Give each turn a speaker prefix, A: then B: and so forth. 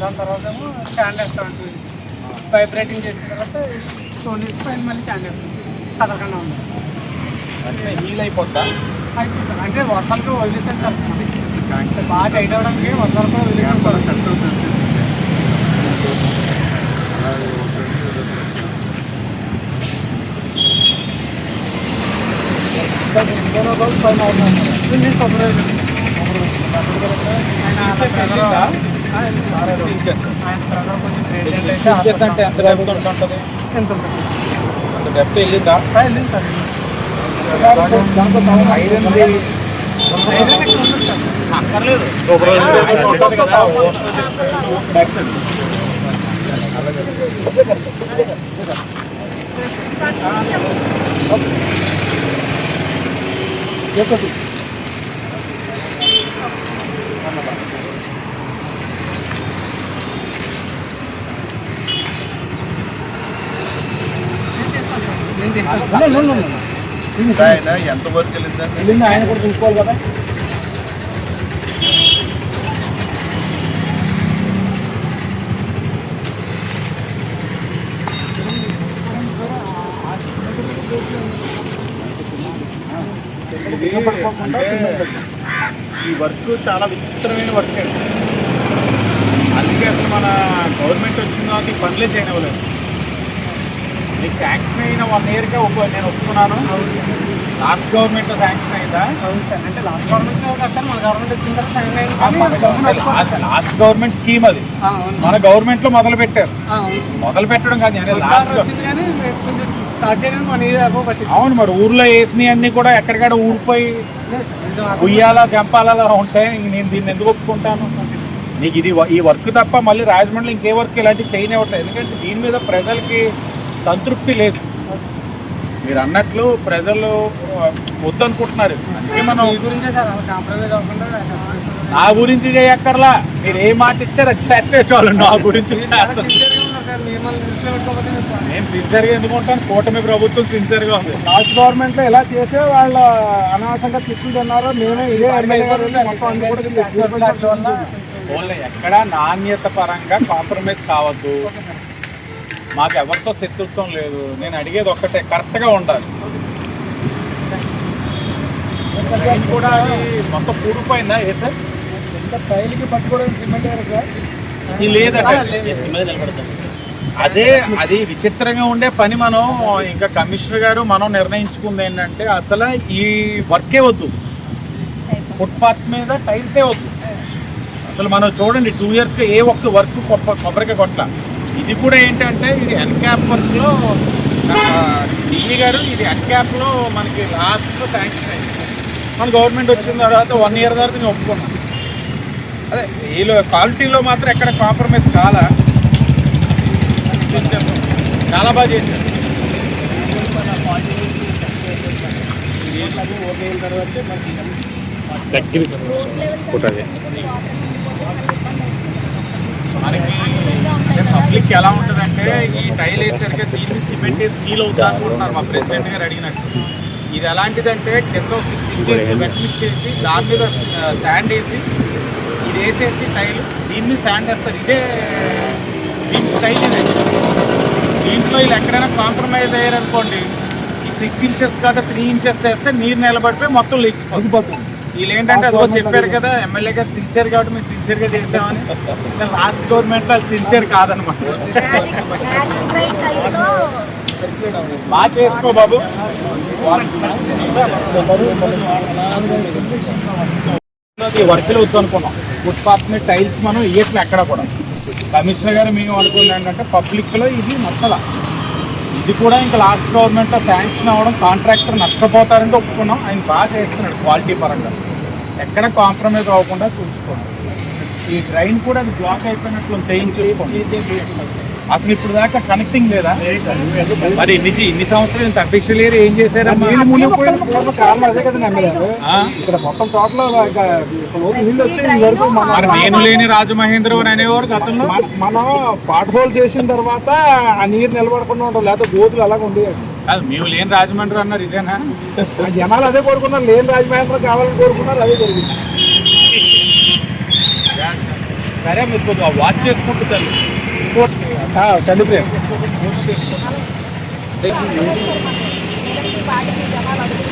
A: దాని తర్వాత ఏమో స్టాండ్ వేస్తామండి. వైబ్రేటింగ్ చేసిన తర్వాత స్టోన్ వేసి పైన మళ్ళీ స్టాండ్ వేస్తాం. కదలకుండా ఉంది
B: అంటే హీల్ అయిపోద్దా?
A: అయిపోతుంది. అంటే వర్షాలకి వదిలేసాను సార్. అంటే బాగా టైట్ అవ్వడానికి వర్షాలు కూడా వదిలేసాను సార్. సెట్ అవుతుంది. పైన నేను సూపర్వైజర్
B: అంటే ఎంత డెప్త్ ఉంటుంది?
A: ఎంత ఉంటుంది?
B: అంత డెప్త్ వెళ్ళిందా?
A: వెళ్ళింది సార్.
B: అక్కర్లేదు. ఎంత వరకు వెళ్ళింది?
A: ఆయన కూడా చూసుకోవాలి కదా.
B: ఈ వర్క్ చాలా విచిత్రమైన వర్క్ అండి. అందుకే అసలు మన గవర్నమెంట్ వచ్చిన తర్వాత ఈ పనులే చేయనివ్వలేదు. మీకు శాంక్షన్ అయిన 1 ఇయర్కే నేను ఒప్పుకున్నాను. లాస్ట్ గవర్నమెంట్ శాంక్షన్ అయిందా?
A: అంటే లాస్ట్ గవర్నమెంట్ మన గవర్నమెంట్ వచ్చిన తర్వాత
B: లాస్ట్ గవర్నమెంట్ స్కీమ్ అది. మన గవర్నమెంట్ లో మొదలు పెట్టారు. మొదలు పెట్టడం కాదు, అవును. మరి ఊర్లో వేసినవి అన్ని కూడా ఎక్కడికక్కడ ఊరిపోయి ఉయ్యాలా జంపాలా ఉంటాయి. నేను దీన్ని ఎందుకు ఒప్పుకుంటాను? నీకు ఇది ఈ వర్క్ తప్ప మళ్ళీ రాజమండ్రిలో ఇంకే వర్క్ ఇలాంటివి చేయనివ్వట్లేదు. ఎందుకంటే దీని మీద ప్రజలకి సంతృప్తి లేదు. మీరు అన్నట్లు ప్రజలు వద్దనుకుంటున్నారు. అందుకే మనం నా గురించి చేయక్కర్లా, మీరు ఏ మాట ఇచ్చారు అది చేస్తే చాలు. నా గురించి నేను సిన్సియర్గా ఎందుకుంటాను? కూటమి ప్రభుత్వం సిన్సియర్గా ఉంది.
A: లాస్ట్ గవర్నమెంట్ లో ఎలా చేసే వాళ్ళు అనవసరంగా తిట్టుకుంటున్నారో మేమే ఇదే
B: ఎక్కడ నాణ్యత పరంగా కాంప్రమైజ్ కావద్దు. మాకు ఎవరితో శత్రుత్వం లేదు. నేను అడిగేది ఒక్కటే, కరెక్ట్గా ఉండాలి. కూడా మొత్తం కూడిపోయిందా? ఏ సార్
A: టైల్కి పట్టుకోవడం సిమెంట్ సార్
B: లేదండి. అదే అది విచిత్రంగా ఉండే పని. మనం ఇంకా కమిషనర్ గారు మనం నిర్ణయించుకుంది ఏంటంటే అసలు ఈ వర్కే వద్దు, ఫుట్పాత్ మీద టైల్సే వద్దు. అసలు మనం చూడండి 2 ఇయర్స్గా ఏ ఒక్క వర్క్ కొబ్బరికాయ కొట్ల. ఇది కూడా ఏంటంటే ఇది అన్క్యాప్ వర్క్లో ఢిల్లీ గారు ఇది అన్క్యాప్లో మనకి లాస్ట్లో శాంక్షన్ అయింది. మన గవర్నమెంట్ వచ్చిన తర్వాత 1 ఇయర్ తర్వాత నేను ఒప్పుకున్నాను. అదే వీళ్ళు క్వాలిటీలో మాత్రం ఎక్కడ కాంప్రమైజ్ కాలా. చాలా బాగా చేశారు. మనకి పబ్లిక్ ఎలా ఉంటుందంటే ఈ టైల్ వేసరికి దీన్ని సిమెంట్ వేసి ఫీల్ అవుతా అనుకుంటున్నారు. మా ప్రెసిడెంట్ గారు అడిగినట్టు ఇది ఎలాంటిదంటే కింద 6 ఇంచెస్ వెట్ మిక్స్ చేసి దాని మీద శాండ్ వేసి ఇది వేసేసి టైల్ దీన్ని శాండ్ వేస్తారు. ఇదే దీని స్టైల్ ఇది. దీంట్లో వీళ్ళు ఎక్కడైనా కాంప్రమైజ్ అయ్యారనుకోండి, ఈ 6 ఇంచెస్ కాదు 3 ఇంచెస్ చేస్తే నీరు నిలబడిపోయి మొత్తం లేచిపోతుంది. వీళ్ళు ఏంటంటే అదిగో చెప్పారు కదా ఎమ్మెల్యే గారు సిన్సియర్ కాబట్టి మేము సిన్సియర్గా చేసామని. లాస్ట్ గవర్నమెంట్లో అది సిన్సియర్ కాదనమాట. బాగా చేసుకో బాబు. వర్క్లు వద్దు అనుకున్నాం. ఫుట్పాత్ మీద టైల్స్ మనం ఇయ్యట్లే ఎక్కడ కూడా. కమిషనర్ గారు మేము అనుకున్నాం ఏంటంటే పబ్లిక్లో ఇది నచ్చల. ఇది కూడా ఇంకా లాస్ట్ గవర్నమెంట్లో శాంక్షన్ అవ్వడం కాంట్రాక్టర్ నష్టపోతారంటే ఒప్పుకున్నాం. ఆయన బాగా చేస్తున్నాడు క్వాలిటీ పరంగా, ఎక్కడ కాంప్రమైజ్ అవ్వకుండా చూసుకోండి. ఈ డ్రైన్ కూడా అది బ్లాక్ అయిపోయినట్లు చేయించుకోండి. అసలు ఇప్పుడు దాకా కనెక్టింగ్ లేదా? మరి ఇన్ని సంవత్సరాలు ఇంత అఫీషియల్ ఏరియా ఏం చేశారు? నేను లేని రాజమహేంద్రవరం అనేవారు గతంలో.
A: మనం పాట్ హోల్ చేసిన తర్వాత ఆ నీరు నిలబడకుండా ఉంటాం, లేకపోతే గోతులు అలాగే ఉండేవి.
B: కాదు మేము లేని రాజమండ్రి అన్నారు, ఇదేనా?
A: జనాలు అదే కోరుకున్నారు, లేని రాజమహేంద్రం కావాలని కోరుకున్నారు, అదే జరిగింది.
B: సరే మీరు కొద్దిగా వాచ్ చేసుకుంటూ తల్లి
C: చంద్రప్రియ
B: పోస్ట్ చేసుకోండి.
D: పార్టీకి జనాలు అడుగుతున్నారు